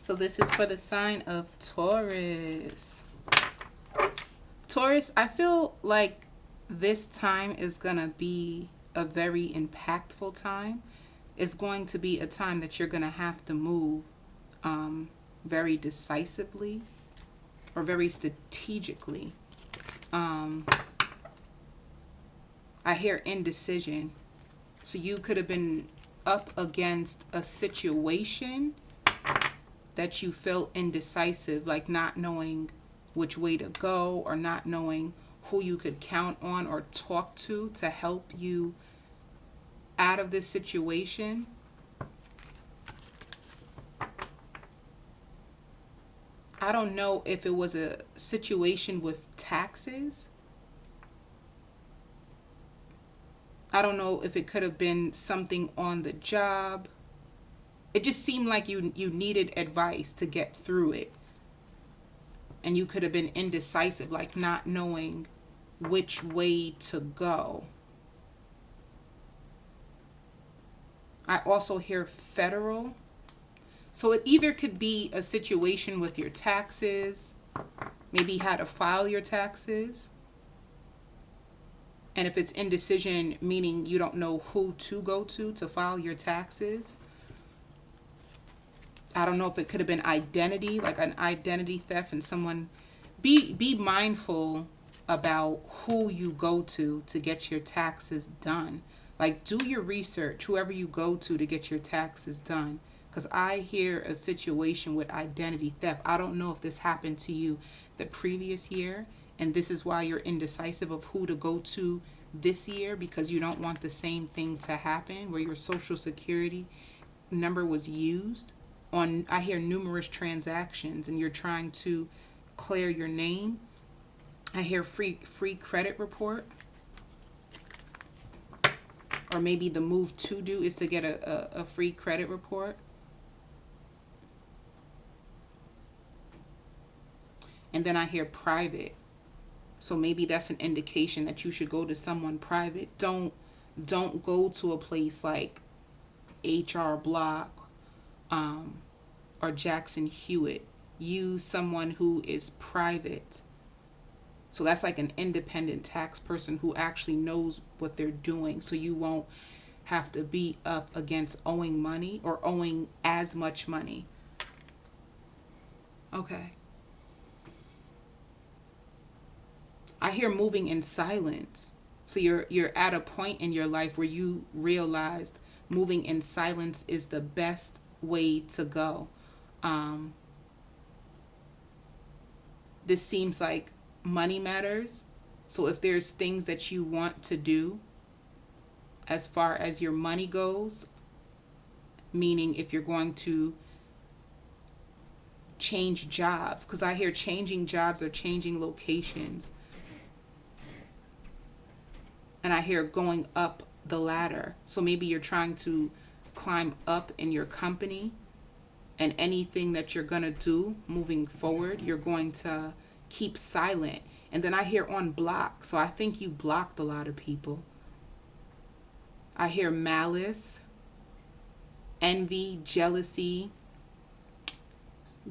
So this is for the sign of Taurus. Taurus, I feel like this time is going to be a very impactful time. It's going to be a time that you're going to have to move very decisively or very strategically. I hear indecision. So you could have been up against a situation that you felt indecisive, like not knowing which way to go or not knowing who you could count on or talk to help you out of this situation. I don't know if it was a situation with taxes. I don't know if it could have been something on the job. It just seemed like you needed advice to get through it. And you could have been indecisive, like not knowing which way to go. I also hear federal. So it either could be a situation with your taxes, maybe how to file your taxes. And if it's indecision, meaning you don't know who to go to file your taxes. I don't know if it could have been identity, like an identity theft, and someone be mindful about who you go to get your taxes done. Like, do your research, whoever you go to get your taxes done. Because I hear a situation with identity theft. I don't know if this happened to you the previous year, and this is why you're indecisive of who to go to this year, because you don't want the same thing to happen where your social security number was used on, I hear, numerous transactions, and you're trying to clear your name. I hear free credit report. Or maybe the move to do is to get a free credit report. And then I hear private. So maybe that's an indication that you should go to someone private. Don't go to a place like HR Block or Jackson Hewitt. Use someone who is private. So that's like an independent tax person who actually knows what they're doing. So you won't have to be up against owing money or owing as much money. Okay. I hear moving in silence. So you're at a point in your life where you realized moving in silence is the best way to go. This seems like money matters. So if there's things that you want to do as far as your money goes, meaning if you're going to change jobs, because I hear changing jobs or changing locations. And I hear going up the ladder. So maybe you're trying to climb up in your company, and anything that you're going to do moving forward, you're going to keep silent. And then I hear on block. So I think you blocked a lot of people. I hear malice, envy, jealousy,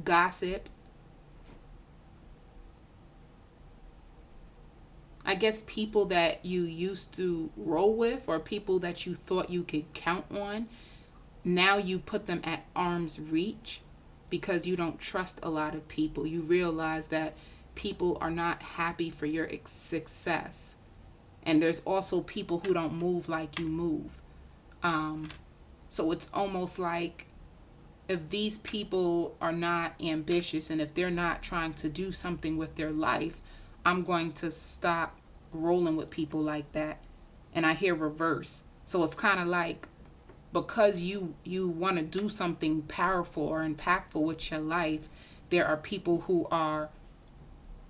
gossip. I guess people that you used to roll with or people that you thought you could count on, now you put them at arm's reach because you don't trust a lot of people. You realize that people are not happy for your success. And there's also people who don't move like you move. So it's almost like if these people are not ambitious and if they're not trying to do something with their life, I'm going to stop rolling with people like that. And I hear reverse. So it's kind of like, because you want to do something powerful or impactful with your life, there are people who are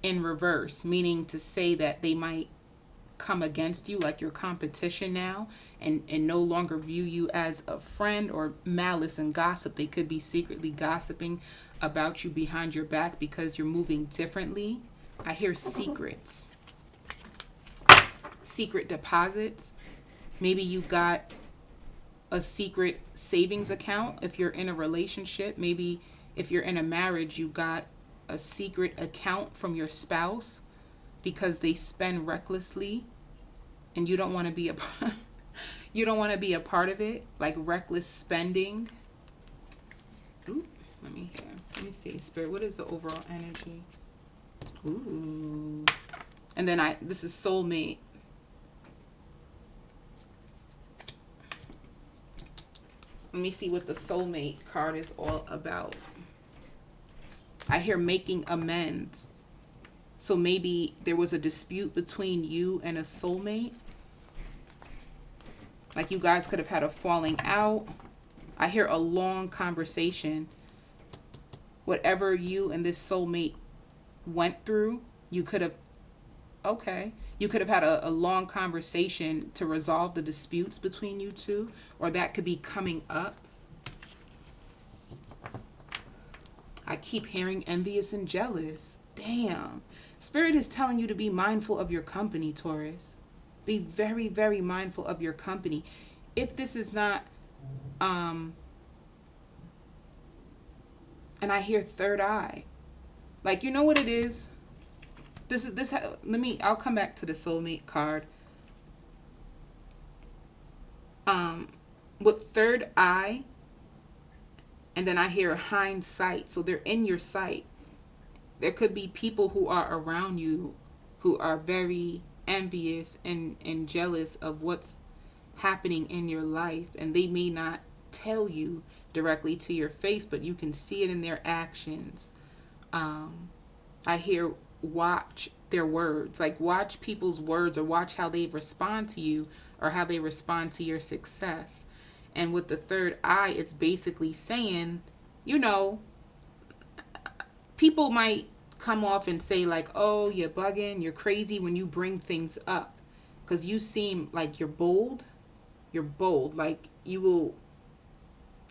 in reverse, meaning to say that they might come against you, like your competition now, and no longer view you as a friend, or malice and gossip. They could be secretly gossiping about you behind your back because you're moving differently. I hear secrets, secret deposits. Maybe you got a secret savings account if you're in a relationship. Maybe if you're in a marriage, you got a secret account from your spouse because they spend recklessly, and you don't want to be a you don't want to be a part of it, like reckless spending. Ooh, let me see, Spirit, what is the overall energy? Ooh. And then this is soulmate. Let me see what the soulmate card is all about. I hear making amends. So maybe there was a dispute between you and a soulmate. Like you guys could have had a falling out. I hear a long conversation. Whatever you and this soulmate went through, you could have had a long conversation to resolve the disputes between you two, or that could be coming up. I keep hearing envious and jealous. Damn. Spirit is telling you to be mindful of your company, Taurus. Be very, very mindful of your company. If this is not, and I hear third eye. Like, you know what it is? I'll come back to the soulmate card. With third eye, and then I hear hindsight. So they're in your sight. There could be people who are around you who are very envious and jealous of what's happening in your life, and they may not tell you directly to your face, but you can see it in their actions. I hear watch their words, like watch people's words, or watch how they respond to you or how they respond to your success. And with the third eye, it's basically saying, people might come off and say like, oh, you're bugging, you're crazy when you bring things up, because you seem like you're bold, like you will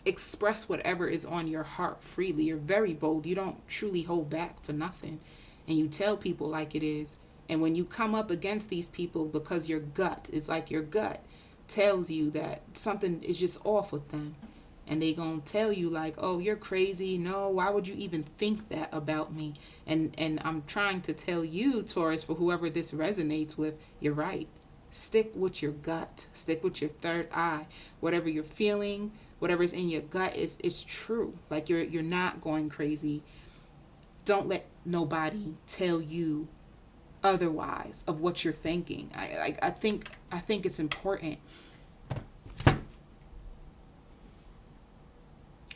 express whatever is on your heart freely. You're very bold. You don't truly hold back for nothing, and you tell people like it is. And when you come up against these people, because your gut, it's like your gut tells you that something is just off with them, and they gonna tell you like, oh, you're crazy, no, why would you even think that about me? And I'm trying to tell you, Taurus, for whoever this resonates with, you're right. Stick with your gut, stick with your third eye. Whatever you're feeling, whatever's in your gut is true. Like you're not going crazy. Don't let nobody tell you otherwise of what you're thinking. I think it's important.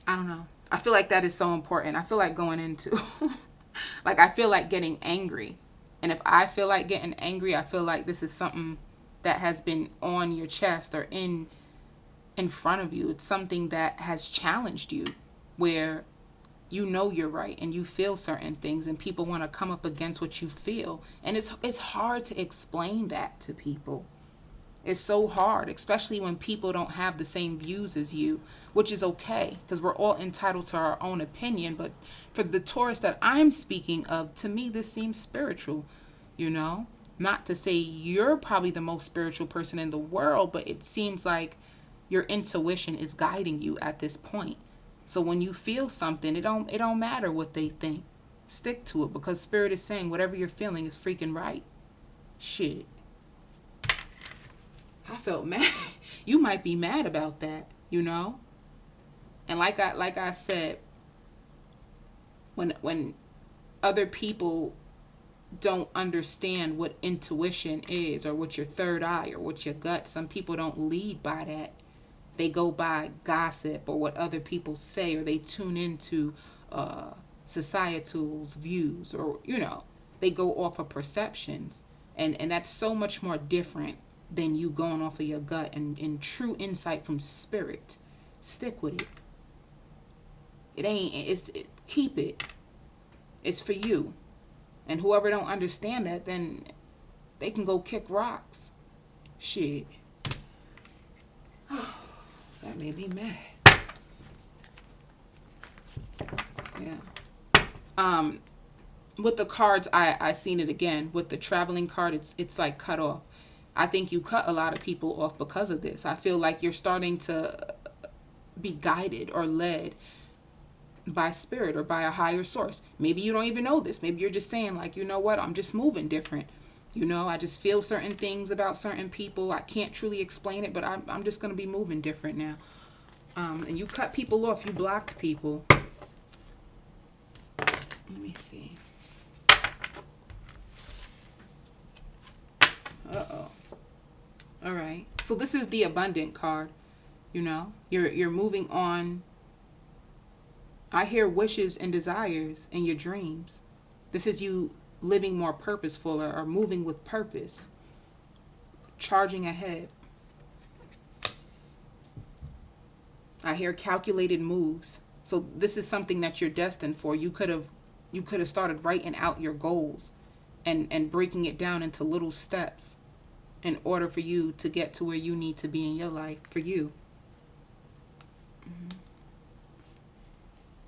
I don't know. I feel like that is so important. I feel like going into like, I feel like getting angry. And if I feel like getting angry, I feel like this is something that has been on your chest or in front of you. It's something that has challenged you, where you're right and you feel certain things, and people want to come up against what you feel. And it's hard to explain that to people. It's so hard, especially when people don't have the same views as you, which is okay, because we're all entitled to our own opinion. But for the Taurus that I'm speaking of, to me, this seems spiritual, Not to say you're probably the most spiritual person in the world, but it seems like your intuition is guiding you at this point. So when you feel something, it don't matter what they think. Stick to it, because Spirit is saying whatever you're feeling is freaking right. Shit. I felt mad. You might be mad about that, And like I said, when other people don't understand what intuition is, or what your third eye, or what your gut, some people don't lead by that. They go by gossip or what other people say, or they tune into societal's views, or they go off of perceptions, and that's so much more different than you going off of your gut and true insight from Spirit. Stick with it. Keep it. It's for you. And whoever don't understand that, then they can go kick rocks. Shit. That made me mad. Yeah. With the cards, I seen it again. With the traveling card, it's like cut off. I think you cut a lot of people off because of this. I feel like you're starting to be guided or led by spirit or by a higher source. Maybe you don't even know this. Maybe you're just saying like, you know what, I'm just moving different. You know, I just feel certain things about certain people. I can't truly explain it, but I'm just going to be moving different now. And you cut people off. You blocked people. Let me see. Uh-oh. All right. So this is the abundant card. You know, you're moving on. I hear wishes and desires in your dreams. This is you living more purposeful or moving with purpose. Charging ahead. I hear calculated moves. So this is something that you're destined for. You could have started writing out your goals and breaking it down into little steps in order for you to get to where you need to be in your life for you.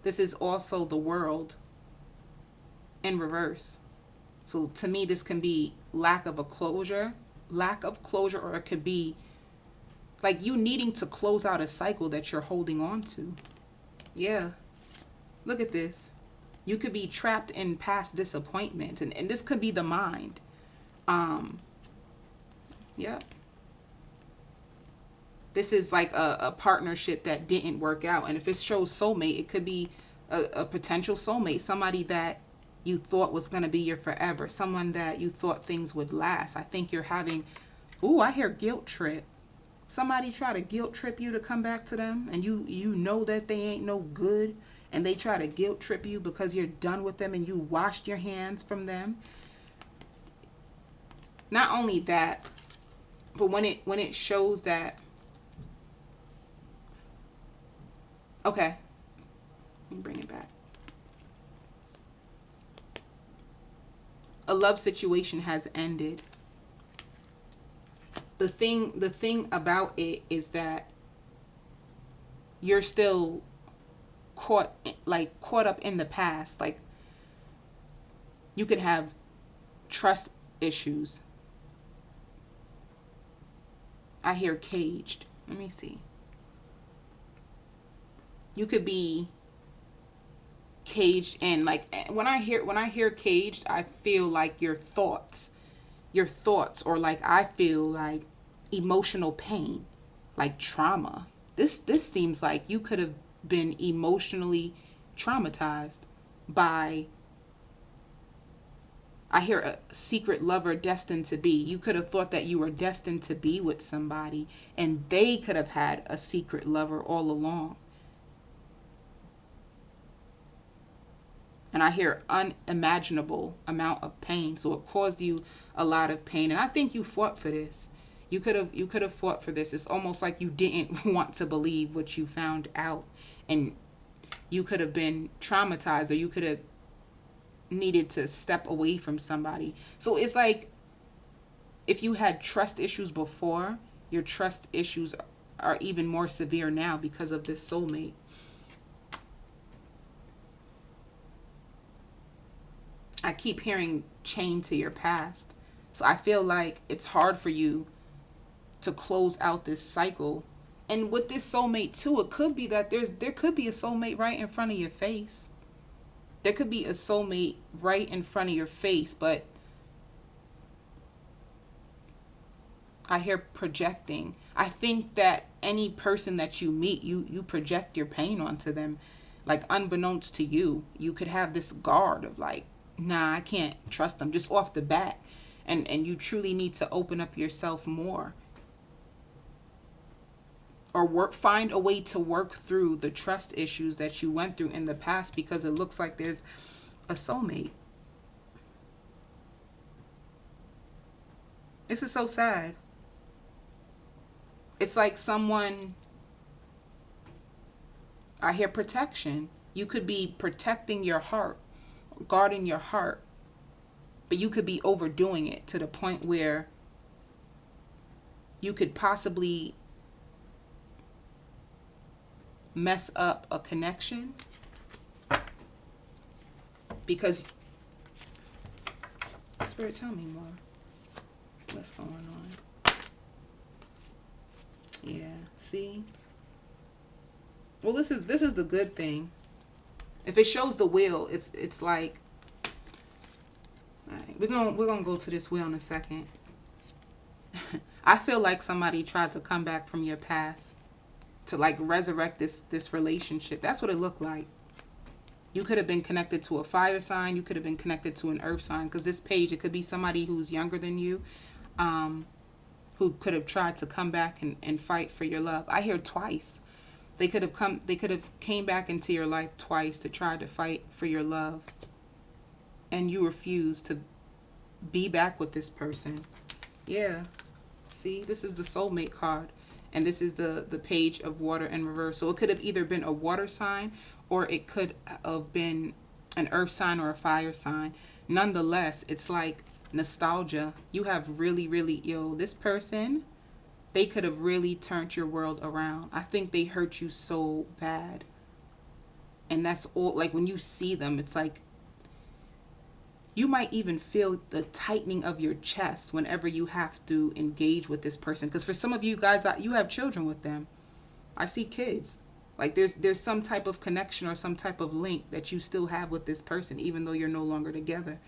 This is also the world in reverse. So to me, this can be lack of closure, or it could be like you needing to close out a cycle that you're holding on to. Yeah. Look at this. You could be trapped in past disappointments, and this could be the mind. Yeah. This is like a partnership that didn't work out. And if it shows soulmate, it could be a potential soulmate, somebody that you thought was going to be your forever, someone that you thought things would last. I think you're having, I hear guilt trip. Somebody try to guilt trip you to come back to them, and you know that they ain't no good, and they try to guilt trip you because you're done with them and you washed your hands from them. Not only that, but when it shows that, okay, let me bring it back. A love situation has ended. The thing about it is that you're still caught up in the past. Like, you could have trust issues. I hear caged. Let me see. You could be caged in, like, when I hear caged, I feel like your thoughts, or like I feel like emotional pain, like trauma. This seems like you could have been emotionally traumatized by, I hear a secret lover destined to be. You could have thought that you were destined to be with somebody, and they could have had a secret lover all along. And I hear unimaginable amount of pain. So it caused you a lot of pain. And I think you fought for this. You could have fought for this. It's almost like you didn't want to believe what you found out. And you could have been traumatized, or you could have needed to step away from somebody. So it's like, if you had trust issues before, your trust issues are even more severe now because of this soulmate. I keep hearing chained to your past. So I feel like it's hard for you to close out this cycle. And with this soulmate too, it could be that there could be a soulmate right in front of your face. There could be a soulmate right in front of your face, but I hear projecting. I think that any person that you meet, you project your pain onto them. Like, unbeknownst to you, you could have this guard of like, nah, I can't trust them just off the bat. And you truly need to open up yourself more. Or find a way to work through the trust issues that you went through in the past, because it looks like there's a soulmate. This is so sad. It's like someone, I hear protection. You could be protecting your heart, guarding your heart, but you could be overdoing it to the point where you could possibly mess up a connection, because, Spirit, tell me more. What's going on? Yeah, see? Well, this is the good thing. If it shows the wheel, it's like, all right, we're gonna go to this wheel in a second. I feel like somebody tried to come back from your past to like resurrect this relationship. That's what it looked like. You could have been connected to a fire sign. You could have been connected to an earth sign. Because this page, it could be somebody who's younger than you, who could have tried to come back and fight for your love. I hear twice. They could have came back into your life twice to try to fight for your love. And you refused to be back with this person. Yeah. See, this is the soulmate card. And this is the page of water in reverse. So it could have either been a water sign or it could have been an earth sign or a fire sign. Nonetheless, it's like nostalgia. You have really, really, this person, they could have really turned your world around. I think they hurt you so bad. And that's all, like when you see them, it's like, you might even feel the tightening of your chest whenever you have to engage with this person. Because for some of you guys, you have children with them. I see kids. Like there's some type of connection or some type of link that you still have with this person, even though you're no longer together.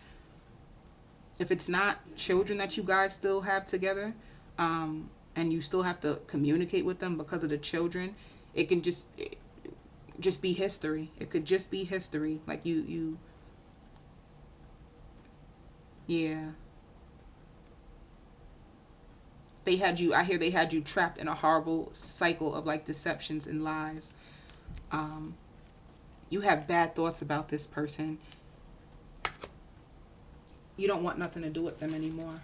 If it's not children that you guys still have together, and you still have to communicate with them because of the children, it can just be history. It could just be history. Like you yeah. I hear they had you trapped in a horrible cycle of like deceptions and lies. You have bad thoughts about this person. You don't want nothing to do with them anymore.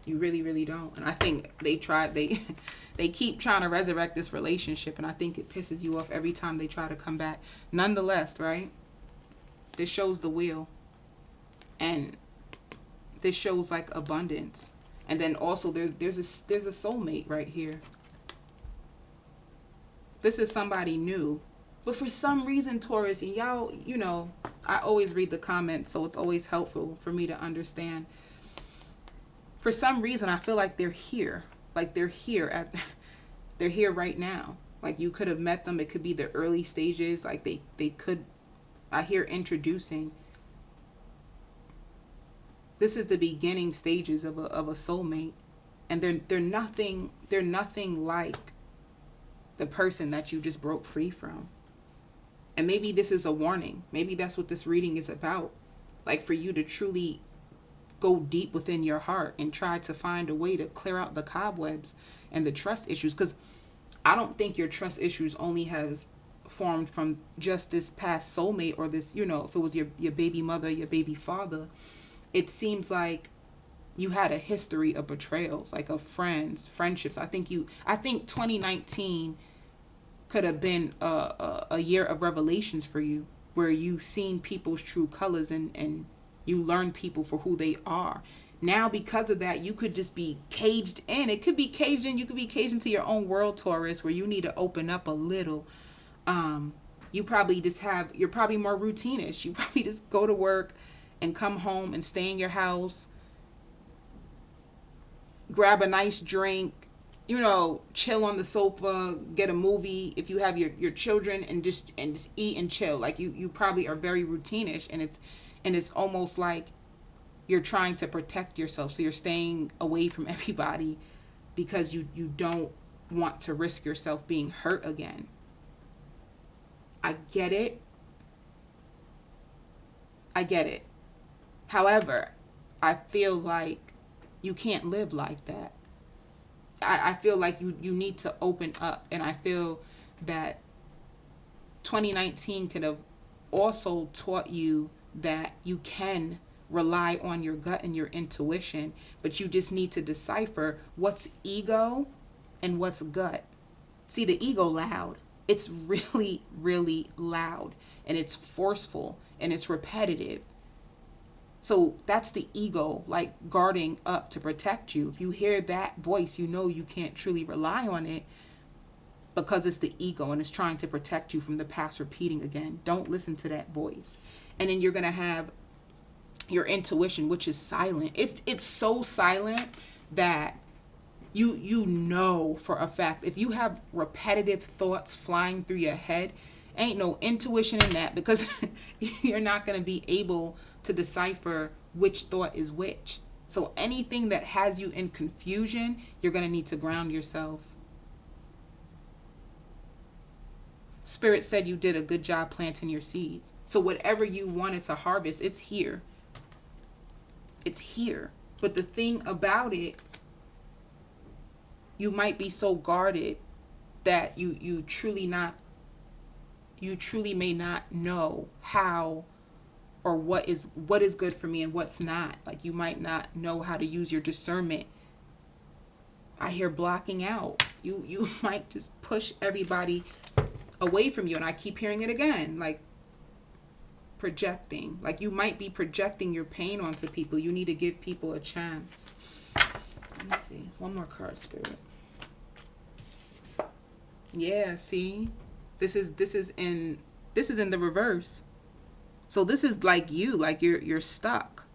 You really, really don't. And I think they keep trying to resurrect this relationship, and I think it pisses you off every time they try to come back. Nonetheless, right? This shows the wheel. And this shows like abundance. And then also there's a soulmate right here. This is somebody new. But for some reason, Taurus, and y'all, I always read the comments, so it's always helpful for me to understand. For some reason, I feel like they're here. Like they're here right now. Like you could have met them. It could be the early stages. Like they could, I hear introducing. This is the beginning stages of a soulmate, and they're nothing like the person that you just broke free from. And maybe this is a warning. Maybe that's what this reading is about. Like for you to truly go deep within your heart and try to find a way to clear out the cobwebs and the trust issues. Because I don't think your trust issues only has formed from just this past soulmate or this, if it was your baby mother, your baby father. It seems like you had a history of betrayals, like of friendships. I think 2019 could have been a year of revelations for you, where you seen people's true colors and you learn people for who they are. Now, because of that, you could just be caged in. It could be caged in. You could be caged into your own world, Taurus, where you need to open up a little. You're probably more routinish. You probably just go to work and come home and stay in your house, grab a nice drink, chill on the sofa, get a movie if you have your children, and just eat and chill. Like you probably are very routinish, and it's almost like you're trying to protect yourself. So you're staying away from everybody because you don't want to risk yourself being hurt again. I get it. However, I feel like you can't live like that. I feel like you need to open up. And I feel that 2019 could have also taught you that you can rely on your gut and your intuition, but you just need to decipher what's ego and what's gut. See, the ego loud. It's really, really loud, and it's forceful, and it's repetitive. So that's the ego, like guarding up to protect you. If you hear that voice, you can't truly rely on it because it's the ego and it's trying to protect you from the past repeating again. Don't listen to that voice. And then you're going to have your intuition, which is silent. It's so silent that you know for a fact, if you have repetitive thoughts flying through your head Ain't no intuition in that, because you're not going to be able to decipher which thought is which. So anything that has you in confusion, you're going to need to ground yourself. Spirit said you did a good job planting your seeds. So whatever you wanted to harvest, it's here. It's here. But the thing about it, you might be so guarded that you truly may not know how or what is good for me and what's not. Like, you might not know how to use your discernment. I hear blocking out. You might just push everybody away from you. And I keep hearing it again, like projecting. Like, you might be projecting your pain onto people. You need to give people a chance. Let me see. One more card, Spirit. Yeah, see? This is in the reverse. So this is like you're stuck.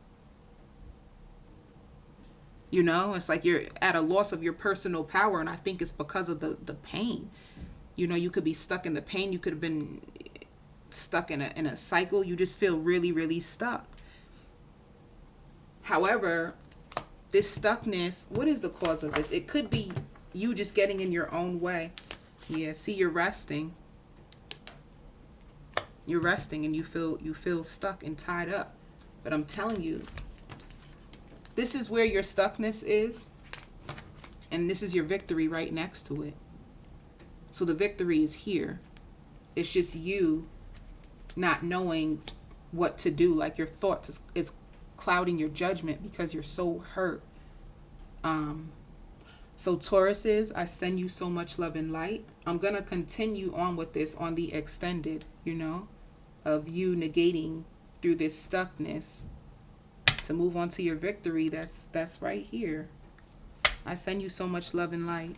You know, it's like you're at a loss of your personal power, and I think it's because of the pain. You know, you could be stuck in the pain. You could have been stuck in a cycle. You just feel really, really stuck. However, this stuckness, what is the cause of this? It could be you just getting in your own way. Yeah, see, you're resting. You're resting and you feel stuck and tied up. But I'm telling you, this is where your stuckness is, and this is your victory right next to it. So the victory is here. It's just you not knowing what to do. Like, your thoughts is clouding your judgment because you're so hurt. So Tauruses, I send you so much love and light. I'm going to continue on with this on the extended, you know, of you negating through this stuckness to move on to your victory. That's right here. I send you so much love and light.